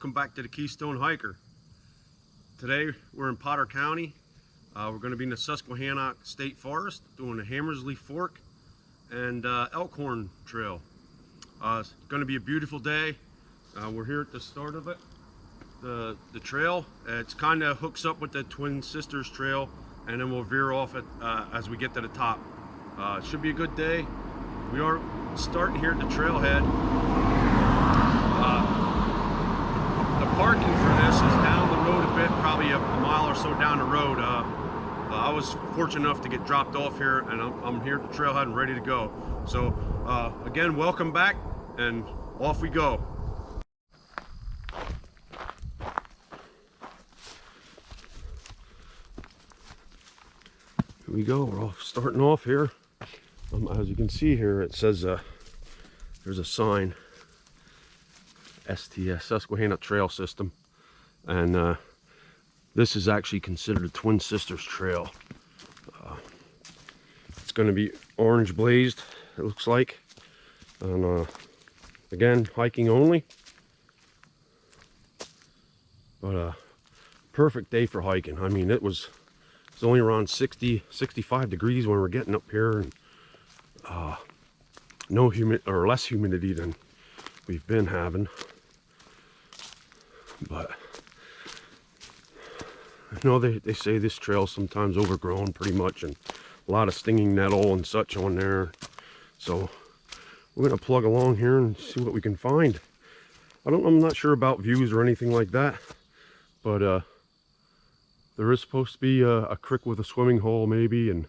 welcome back to the Keystone Hiker. Today we're in Potter County. We're going to be in the Susquehanna State Forest doing the Hammersley Fork and Elkhorn Trail. It's going to be a beautiful day. We're here at the start of it, the trail. It's kind of hooks up with the Twin Sisters Trail, and then we'll veer off it as we get to the top. It should be a good day. We are starting here at the trailhead. The parking for this is down the road a bit, probably a mile or so down the road. I was fortunate enough to get dropped off here, and I'm here at the trailhead and ready to go. So again, welcome back, and off we go. Here we go. We're starting off here. As you can see here, it says there's a sign, STS, Susquehanna Trail System, and this is actually considered a Twin Sisters Trail. It's going to be orange blazed, it looks like, and again, hiking only, but perfect day for hiking. I mean, it's only around 65 degrees when we're getting up here, and no less humidity than we've been having. But I know they say this trail sometimes overgrown pretty much, and a lot of stinging nettle and such on there. So we're gonna plug along here and see what we can find. I'm not sure about views or anything like that, but there is supposed to be a creek with a swimming hole maybe, and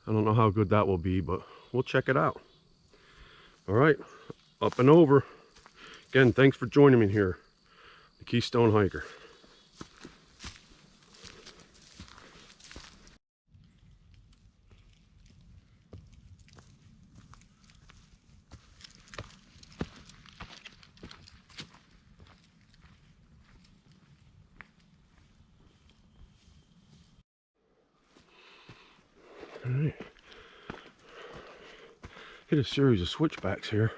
I don't know how good that will be, but we'll check it out. All right, up and over. Again, thanks for joining me here, the Keystone Hiker. All right. Hit a series of switchbacks here.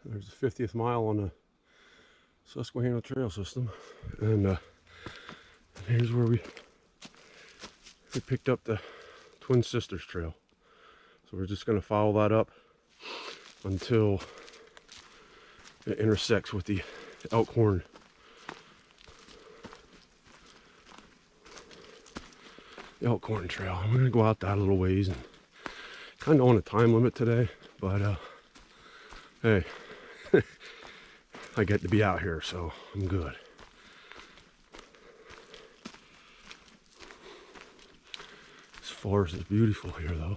There's the 50th mile on the Susquehanna Trail System, and here's where we picked up the Twin Sisters Trail. So we're just going to follow that up until it intersects with the Elkhorn. Elkhorn Trail. I'm going to go out that a little ways, and kind of on a time limit today, but hey, I get to be out here, so I'm good. This forest is beautiful here, though.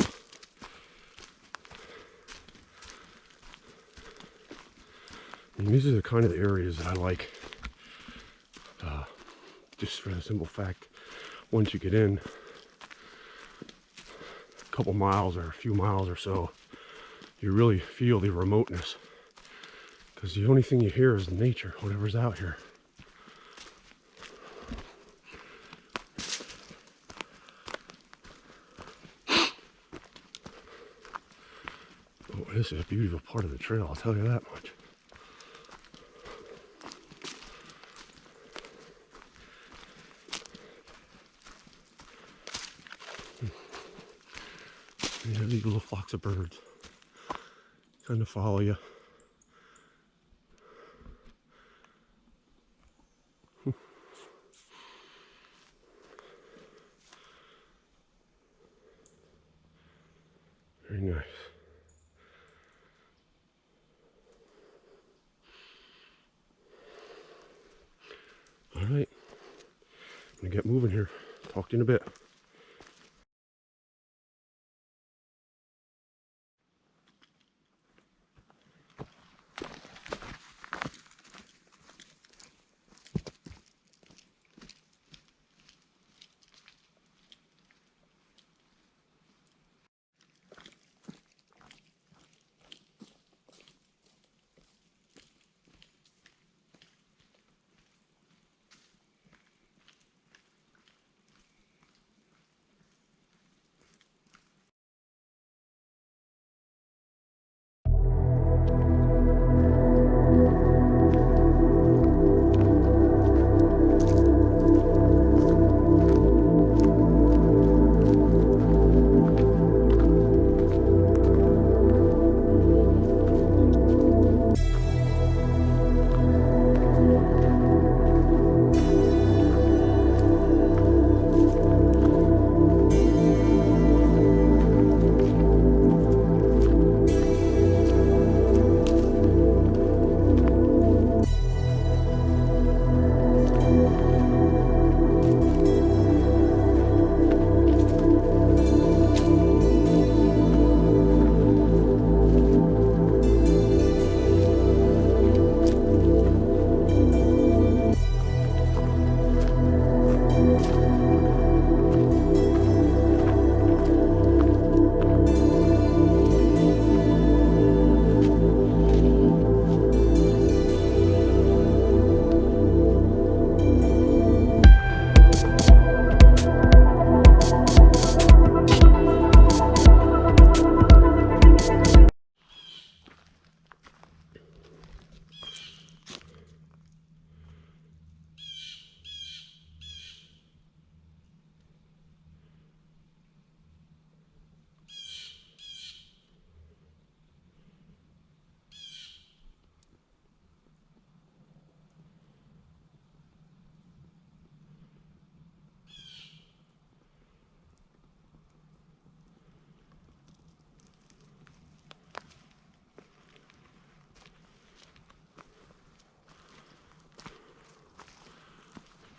I mean, these are the kind of areas that I like, just for the simple fact, once you get in a couple miles or a few miles or so, you really feel the remoteness, because the only thing you hear is nature, whatever's out here. Oh, this is a beautiful part of the trail, I'll tell you that much. You have these little flocks of birds kind of follow you. Very nice. All right, I'm gonna get moving here. Talk to you in a bit.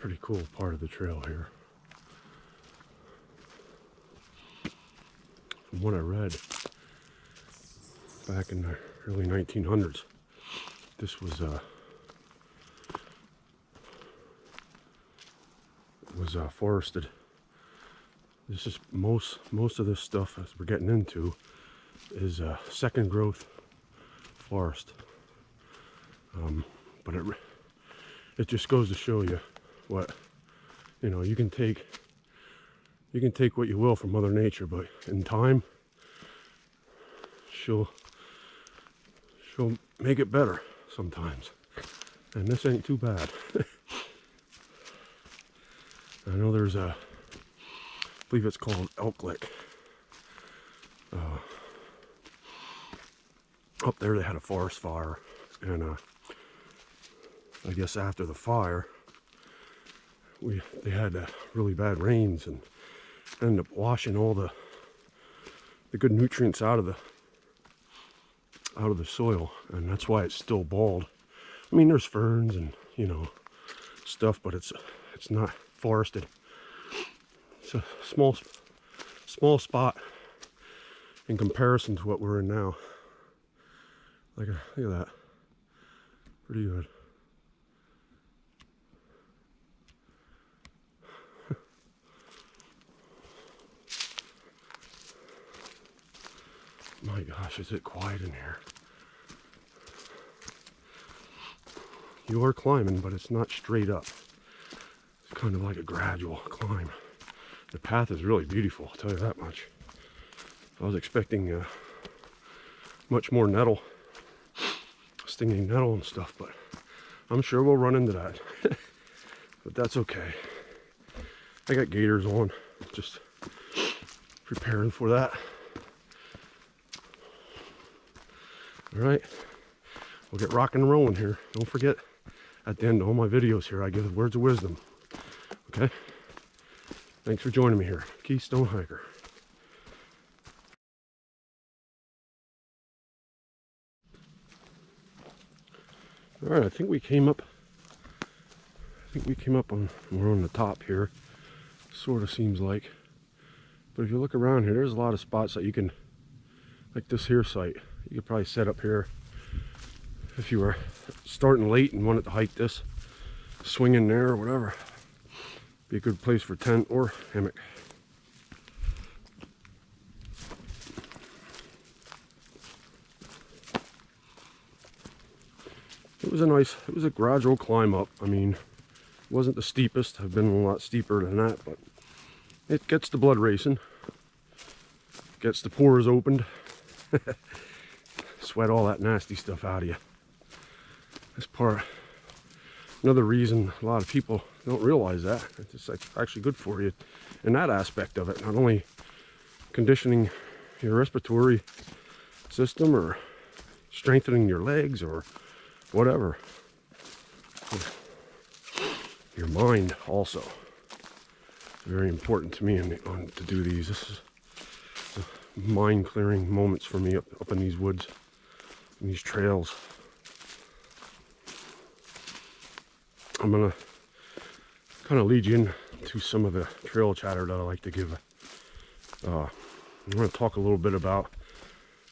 pretty cool part of the trail here. From what I read back in the early 1900s, this was forested. This is most of this stuff as we're getting into is second growth forest. But it just goes to show you what, you know, you can take what you will from Mother Nature, but in time she'll make it better sometimes, and this ain't too bad. I know there's I believe it's called Elk Lick. Up there they had a forest fire, and I guess after the fire they had really bad rains and ended up washing all the good nutrients out of the soil, and that's why it's still bald. I mean, there's ferns and, you know, stuff, but it's not forested. It's a small spot in comparison to what we're in now. Look at that. Pretty good. My gosh, is it quiet in here. You are climbing, but it's not straight up. It's kind of like a gradual climb. The path is really beautiful, I'll tell you that much. I was expecting much more nettle, stinging nettle and stuff, but I'm sure we'll run into that. But that's okay. I got gaiters on, just preparing for that. All right, we'll get rocking and rolling here. Don't forget, at the end of all my videos here, I give words of wisdom. Okay? Thanks for joining me here. Keystone Hiker. All right, I think we came up on, we're on the top here. Sort of seems like. But if you look around here, there's a lot of spots that you can, like this here site, you could probably set up here if you were starting late and wanted to hike this, swing in there or whatever. Be a good place for tent or hammock. It was a gradual climb up. I mean, it wasn't the steepest. I've been a lot steeper than that, but it gets the blood racing, gets the pores opened. Sweat all that nasty stuff out of you. That's another reason a lot of people don't realize that. It's actually good for you in that aspect of it. Not only conditioning your respiratory system or strengthening your legs or whatever. Your mind also. Very important to me to do these. This is mind clearing moments for me up in these woods, in these trails. I'm gonna kind of lead you into some of the trail chatter that I like to give. I'm gonna talk a little bit about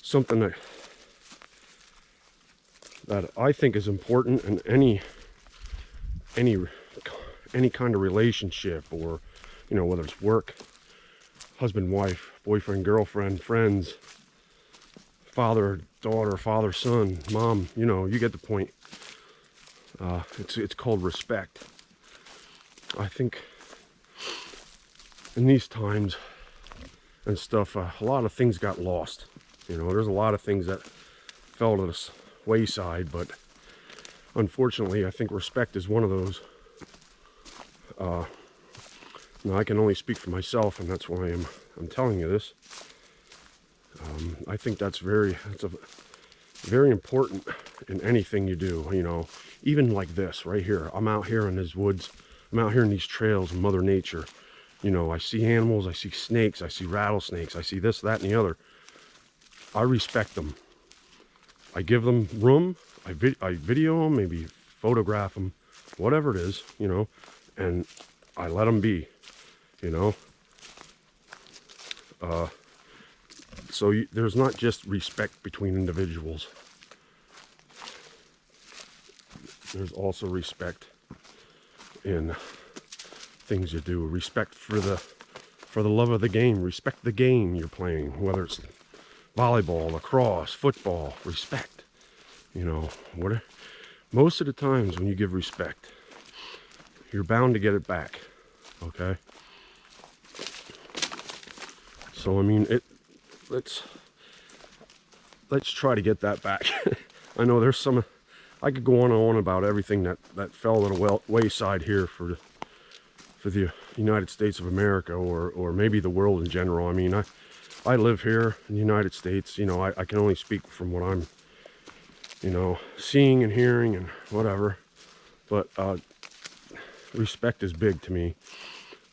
something that I think is important in any kind of relationship, or, you know, whether it's work, husband, wife, boyfriend, girlfriend, friends, father, daughter, father, son, mom, you know, you get the point. It's called respect. I think in these times and stuff, a lot of things got lost. You know, there's a lot of things that fell to the wayside, but unfortunately, I think respect is one of those. Now, I can only speak for myself, and that's why I'm telling you this. I think that's very important in anything you do. You know, even like this right here. I'm out here in these woods. I'm out here in these trails, Mother Nature. You know, I see animals, I see snakes, I see rattlesnakes, I see this, that, and the other. I respect them. I give them room. I video them, maybe photograph them, whatever it is, you know. and I let them be, you know. So there's not just respect between individuals. There's also respect in things you do. Respect for the love of the game. Respect the game you're playing, whether it's volleyball, lacrosse, football. Respect. You know, most of the times when you give respect, you're bound to get it back. Okay. So I mean, let's try to get that back. I know there's some. I could go on and on about everything that fell to the wayside here for the United States of America, or maybe the world in general. I mean, I live here in the United States. You know, I can only speak from what I'm, you know, seeing and hearing and whatever. But respect is big to me.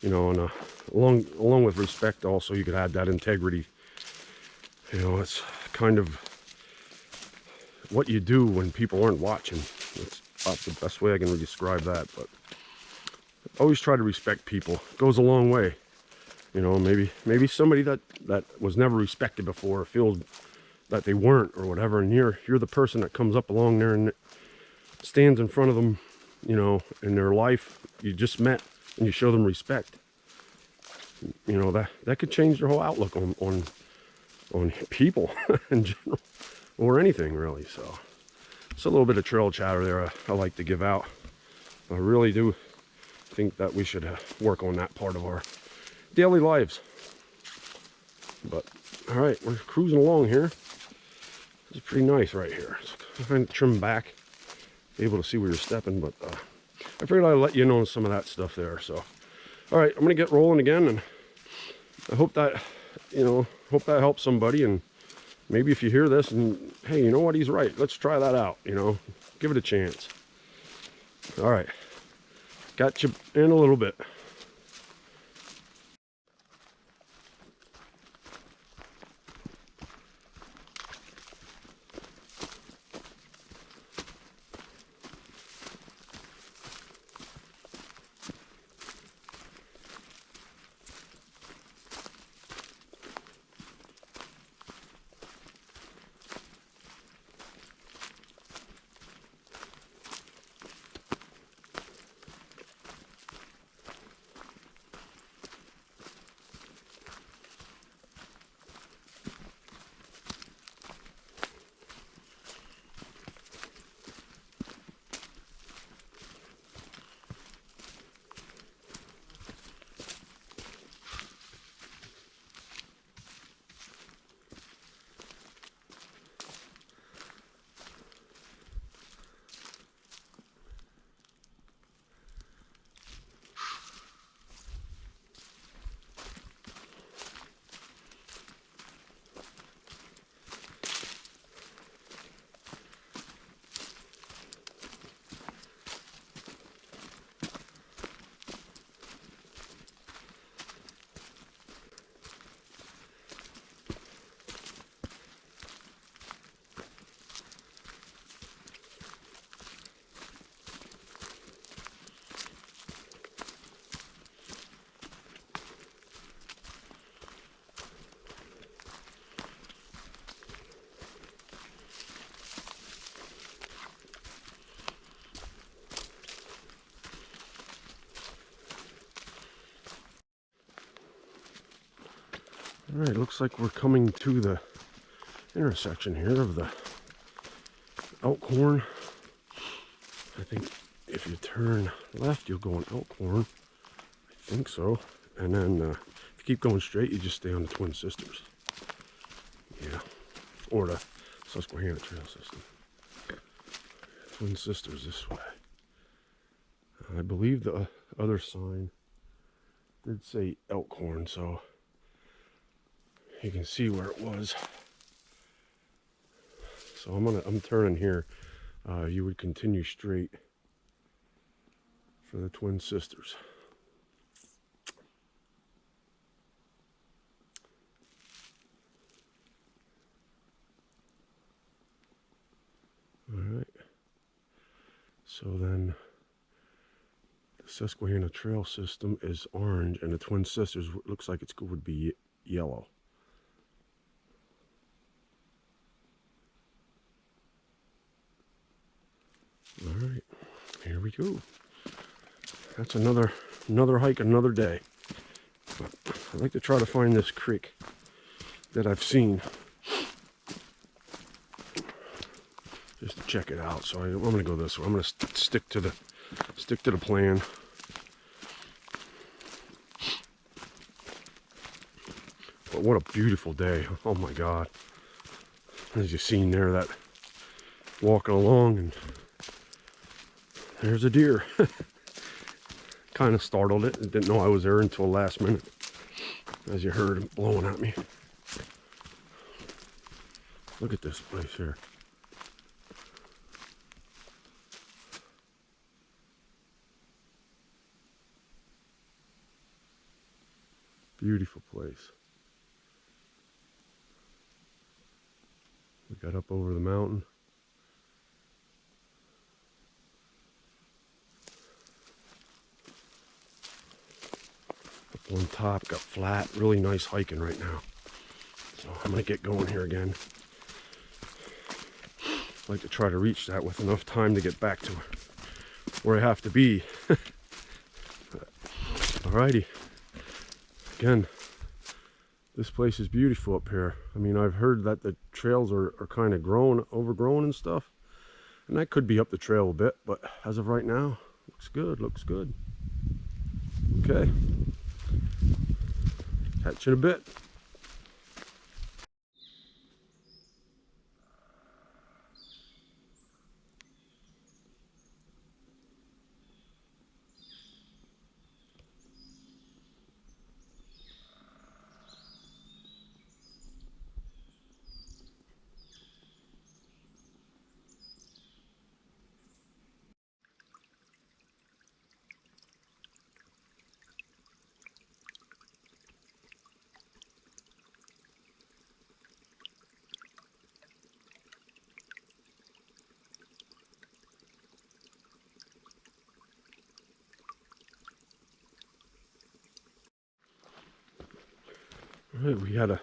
You know, and along with respect, also you could add that integrity. You know, it's kind of what you do when people aren't watching. That's about the best way I can describe that. But always try to respect people. It goes a long way. You know, maybe somebody that was never respected before feels that they weren't or whatever, and you're the person that comes up along there and stands in front of them, you know, in their life you just met, and you show them respect. You know, that could change their whole outlook on people in general, or anything really. So it's a little bit of trail chatter there I like to give out. I really do think that we should work on that part of our daily lives. But all right, we're cruising along here. It's pretty nice right here. It's kind of trim back, be able to see where you're stepping. But I figured I'd let you know some of that stuff there. So all right, I'm gonna get rolling again, and I hope that, you know, helps somebody. And maybe if you hear this and, hey, you know what, he's right, let's try that out, you know, give it a chance. All right, got you in a little bit. All right, looks like we're coming to the intersection here of the Elkhorn. I think if you turn left, you'll go on Elkhorn. I think so. And then if you keep going straight, you just stay on the Twin Sisters. Yeah, or the Susquehanna Trail System. Twin Sisters this way. I believe the other sign did say Elkhorn, so you can see where it was. So I'm turning here. You would continue straight for the Twin Sisters. All right. So then The Susquehanna Trail System is orange, and the Twin Sisters looks like it would be yellow. All right, here we go. That's another hike, another day. But I'd like to try to find this creek that I've seen, just to check it out. So I'm going to go this way. I'm going to stick to the plan. But what a beautiful day! Oh my God! As you've seen there, that walking along, and there's a deer. Kind of startled it. Didn't know I was there until last minute, as you heard him blowing at me. Look at this place here. Beautiful place. We got up over the mountain. Up on top, got flat, really nice hiking right now. So I'm gonna get going here again. I'd like to try to reach that with enough time to get back to where I have to be. Alrighty. Again, this place is beautiful up here. I mean, I've heard that the trails are kind of overgrown and stuff. And that could be up the trail a bit, but as of right now, looks good, looks good. Okay. Catch you in a bit. All right, we had a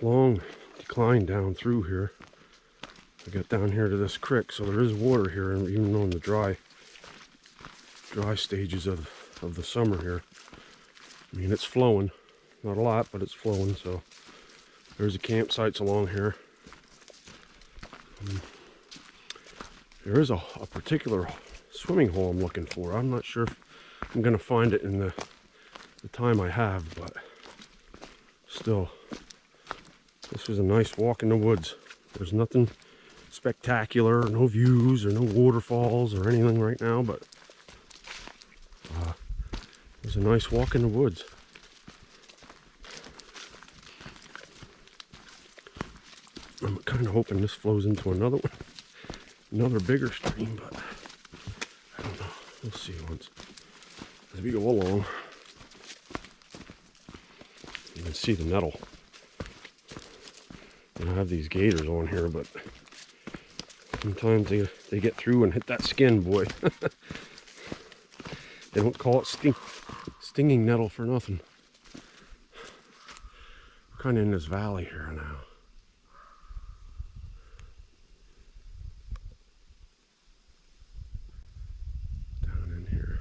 long decline down through here. I got down here to this creek, so there is water here, and even though in the dry stages of the summer here. I mean, it's flowing, not a lot, but it's flowing. So there's the campsites along here. There is a particular swimming hole I'm looking for. I'm not sure if I'm gonna find it in the time I have, but still, this was a nice walk in the woods. There's nothing spectacular, no views or no waterfalls or anything right now, but it was a nice walk in the woods. I'm kind of hoping this flows into another one, another bigger stream, but I don't know. We'll see as we go along. You can see the nettle. And I have these gaiters on here, but sometimes they get through and hit that skin, boy. They don't call it stinging nettle for nothing. We're kind of in this valley here now. Down in here.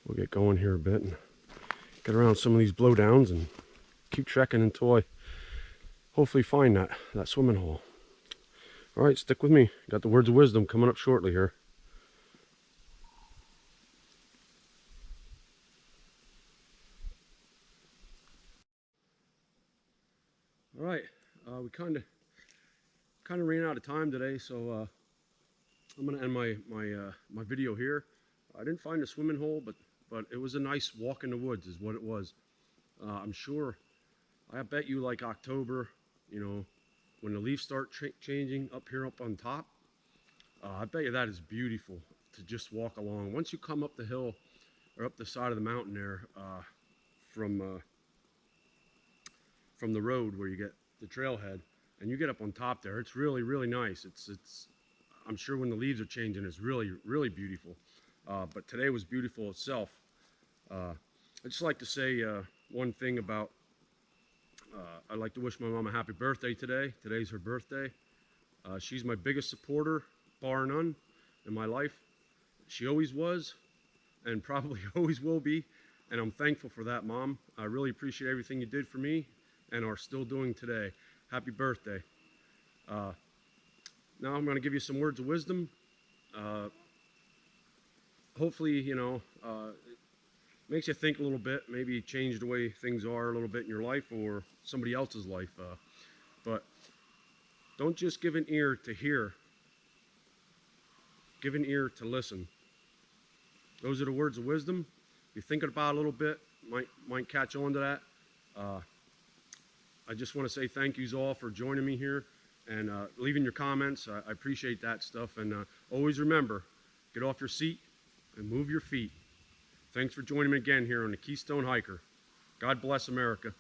We'll get going here a bit and get around some of these blowdowns and keep trekking until I hopefully find that swimming hole. All right, stick with me. Got the words of wisdom coming up shortly here. All right, we kind of ran out of time today, so I'm gonna end my video here. I didn't find a swimming hole, but it was a nice walk in the woods, is what it was. I'm sure. I bet you like October, you know, when the leaves start changing up here up on top. I bet you that is beautiful to just walk along. Once you come up the hill or up the side of the mountain there, from from the road where you get the trailhead, and you get up on top there. It's really, really nice. It's I'm sure when the leaves are changing, it's really, really beautiful. But today was beautiful itself. I'd just like to say one thing about, I'd like to wish my mom a happy birthday today. Today's her birthday. She's my biggest supporter, bar none, in my life. She always was, and probably always will be, and I'm thankful for that, Mom. I really appreciate everything you did for me and are still doing today. Happy birthday. Now I'm going to give you some words of wisdom. Hopefully, you know, it makes you think a little bit, maybe change the way things are a little bit in your life or somebody else's life. But don't just give an ear to hear. Give an ear to listen. Those are the words of wisdom. If you're thinking about it a little bit, might catch on to that. I just want to say thank yous all for joining me here and leaving your comments. I appreciate that stuff. And always remember, get off your seat and move your feet. Thanks for joining me again here on the Keystone Hiker. God bless America.